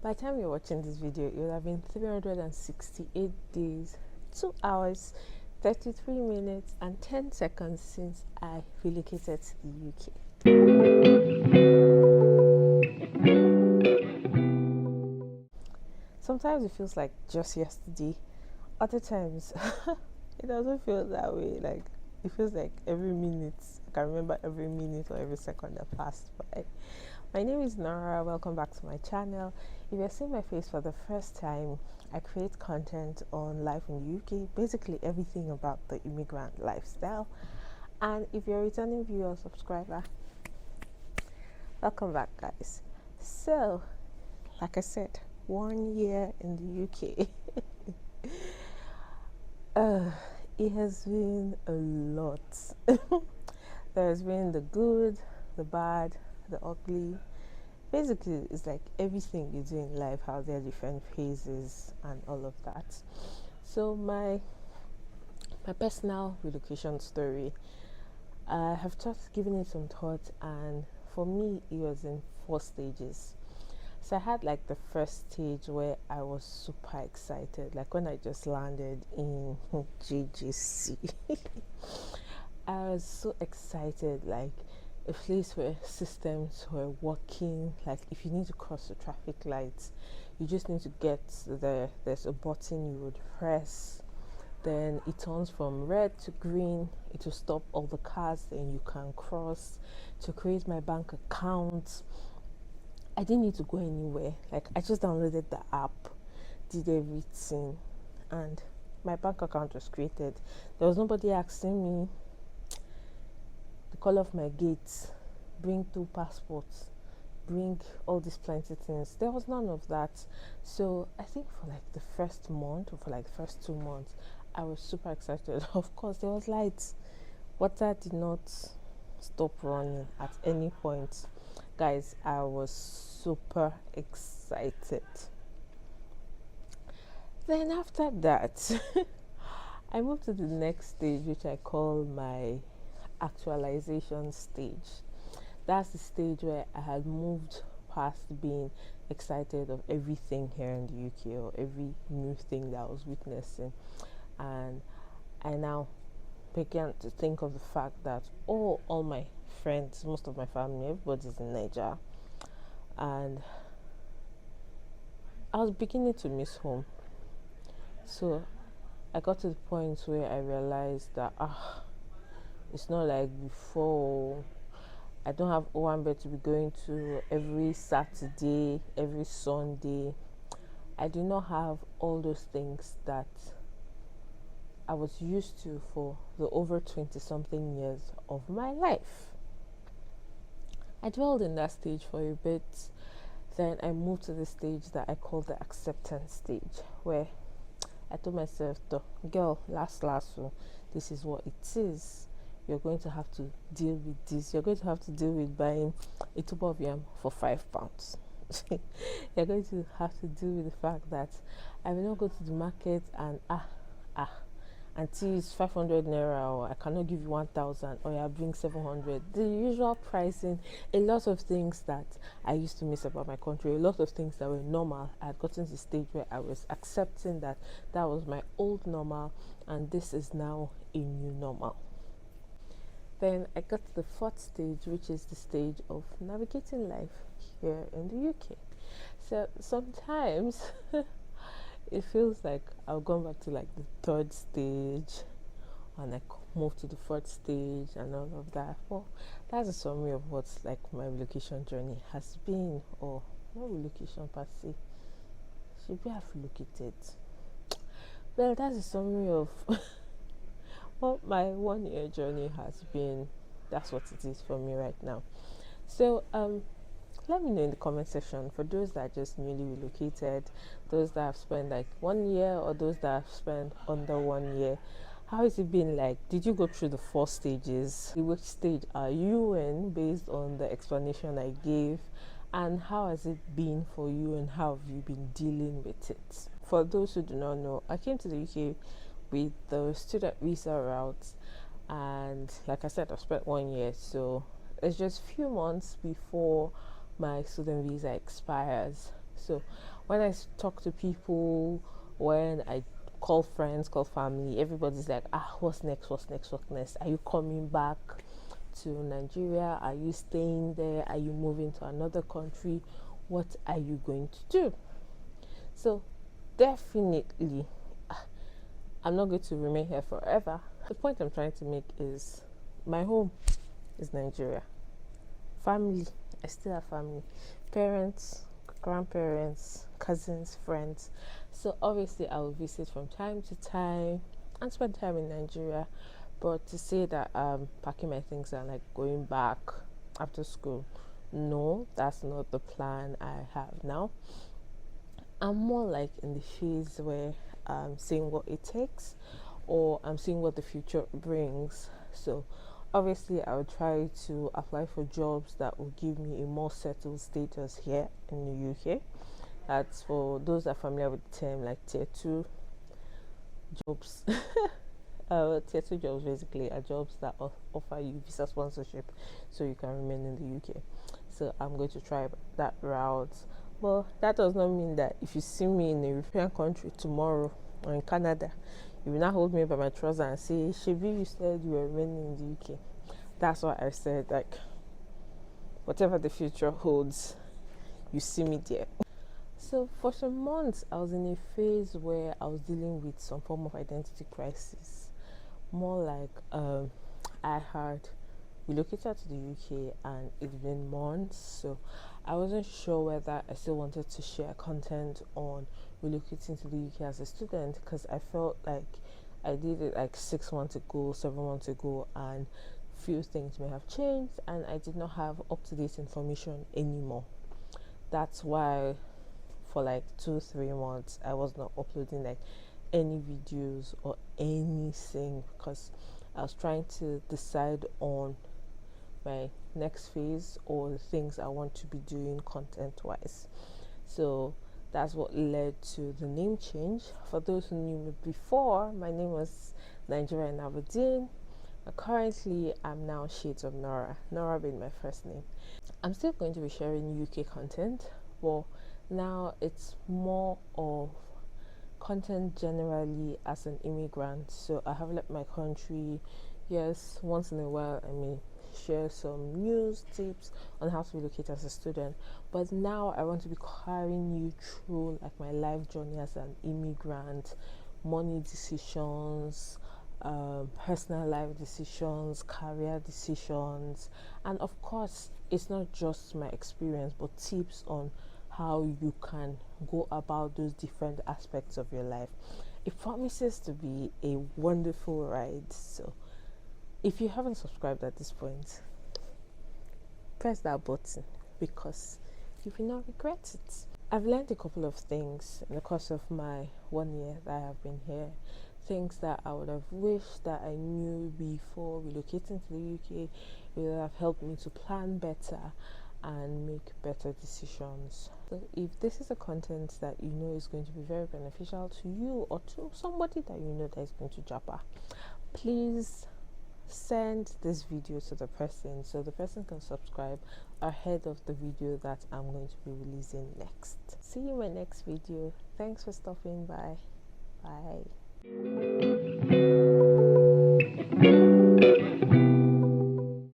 By the time you're watching this video, it would have been 368 days, 2 hours, 33 minutes, and 10 seconds since I relocated to the UK. Sometimes it feels like just yesterday, other times it doesn't feel that way. Like it feels like every minute, I can remember every minute or every second that passed by. My name is Nora. Welcome back to my channel. If you're seeing my face for the first time, I create content on life in the UK, basically everything about the immigrant lifestyle. And if you're a returning viewer or subscriber, welcome back, guys. So, like I said, 1 year in the UK. It has been a lot. There has been the good, the bad, the ugly. Basically, it's like everything you do in life, how there are different phases and all of that. So my personal relocation story, I have just given it some thought, and for me, it was in 4 stages. So I had like the first stage where I was super excited, like when I just landed in JGC. I was so excited, like a place where systems were working. Like if you need to cross the traffic lights, you just need to get there. There's a button you would press, then it turns from red to green. It will stop all the cars, then you can cross. To create my bank account, I didn't need to go anywhere. Like I just downloaded the app, did everything, and my bank account was created. There was nobody asking me the color of my gates, bring 2 passports, bring all these plenty things. There was none of that. So I think for like the first month, or for like the first 2 months, I was super excited. Of course, there was lights. Water did not stop running at any point. Guys, I was super excited. Then after that, I moved to the next stage, which I call my actualization stage. That's the stage where I had moved past being excited of everything here in the UK or every new thing that I was witnessing, and I now began to think of the fact that all my friends, most of my family, everybody's in Nigeria, and I was beginning to miss home. So I got to the point where I realized that it's not like before. I don't have Owambe to be going to every Saturday, every Sunday. I do not have all those things that I was used to for the over 20 something years of my life. I dwelled in that stage for a bit. Then I moved to the stage that I call the acceptance stage, where I told myself, girl, last, so this is what it is. You're going to have to deal with this. You're going to have to deal with buying a tube of yam for £5. You're going to have to deal with the fact that I will not go to the market and until it's 500 naira, or I cannot give you 1,000, or I bring 700. The usual pricing, a lot of things that I used to miss about my country, a lot of things that were normal. I had gotten to the stage where I was accepting that that was my old normal, and this is now a new normal. Then I got to the 4th stage, which is the stage of navigating life here in the UK. So sometimes it feels like I've gone back to like the 3rd stage, and I moved to the 4th stage and all of that. Well, that's a summary of what like my relocation journey has been, or no relocation per se. Should we have relocated? Well, that's a summary of what my 1 year journey has been. That's what it is for me right now. So let me know in the comment section, for those that are just newly relocated, those that have spent like 1 year, or those that have spent under 1 year, how has it been like? Did you go through the 4 stages? Which stage are you in based on the explanation I gave? And how has it been for you, and how have you been dealing with it? For those who do not know, I came to the UK with the student visa route, and like I said, I've spent 1 year, so it's just few months before my student visa expires. So when I talk to people, when I call friends, call family, everybody's like, what's next, what's next, what's next? Are you coming back to Nigeria? Are you staying there? Are you moving to another country? What are you going to do? So definitely, I'm not going to remain here forever. The point I'm trying to make is my home is Nigeria. Family, I still have family, parents, grandparents, cousins, friends. So obviously I will visit from time to time and spend time in Nigeria. But to say that I'm packing my things and like going back after school, no, that's not the plan I have now. I'm more like in the phase where I'm seeing what it takes, or I'm seeing what the future brings. So obviously I would try to apply for jobs that will give me a more settled status here in the UK. That's for those that are familiar with the term, like tier 2 jobs. Tier 2 jobs basically are jobs that offer you visa sponsorship so you can remain in the UK. So I'm going to try that route. But that does not mean that if you see me in a European country tomorrow or in Canada, you will not hold me by my trouser and say, Shebi, you said you were remaining in the UK. That's what I said. Like, whatever the future holds, you see me there. So for some months, I was in a phase where I was dealing with some form of identity crisis. More like I had relocated to the UK and it's been months, so I wasn't sure whether I still wanted to share content on relocating to the UK as a student, because I felt like I did it like 6 months ago, 7 months ago, and few things may have changed and I did not have up-to-date information anymore. That's why for like 2-3 months I was not uploading like any videos or anything, because I was trying to decide on my next phase or the things I want to be doing content wise. So that's what led to the name change. For those who knew me before, my name was Nigeria Navadine. Currently I'm now Shades of Nora, Nora being my first name. I'm still going to be sharing UK content, but now it's more of content generally as an immigrant. So I have left my country. Yes, once in a while I may share some news tips on how to relocate as a student, but now I want to be carrying you through like my life journey as an immigrant, money decisions, personal life decisions, career decisions, and of course it's not just my experience but tips on how you can go about those different aspects of your life. It promises to be a wonderful ride. So if you haven't subscribed at this point, press that button because you will not regret it. I've learned a couple of things in the course of my 1 year that I have been here. Things that I would have wished that I knew before relocating to the UK. It would have helped me to plan better and make better decisions. So if this is a content that you know is going to be very beneficial to you or to somebody that you know that is going to japa, please send this video to the person so the person can subscribe ahead of the video that I'm going to be releasing next. See you in my next video. Thanks for stopping by. Bye.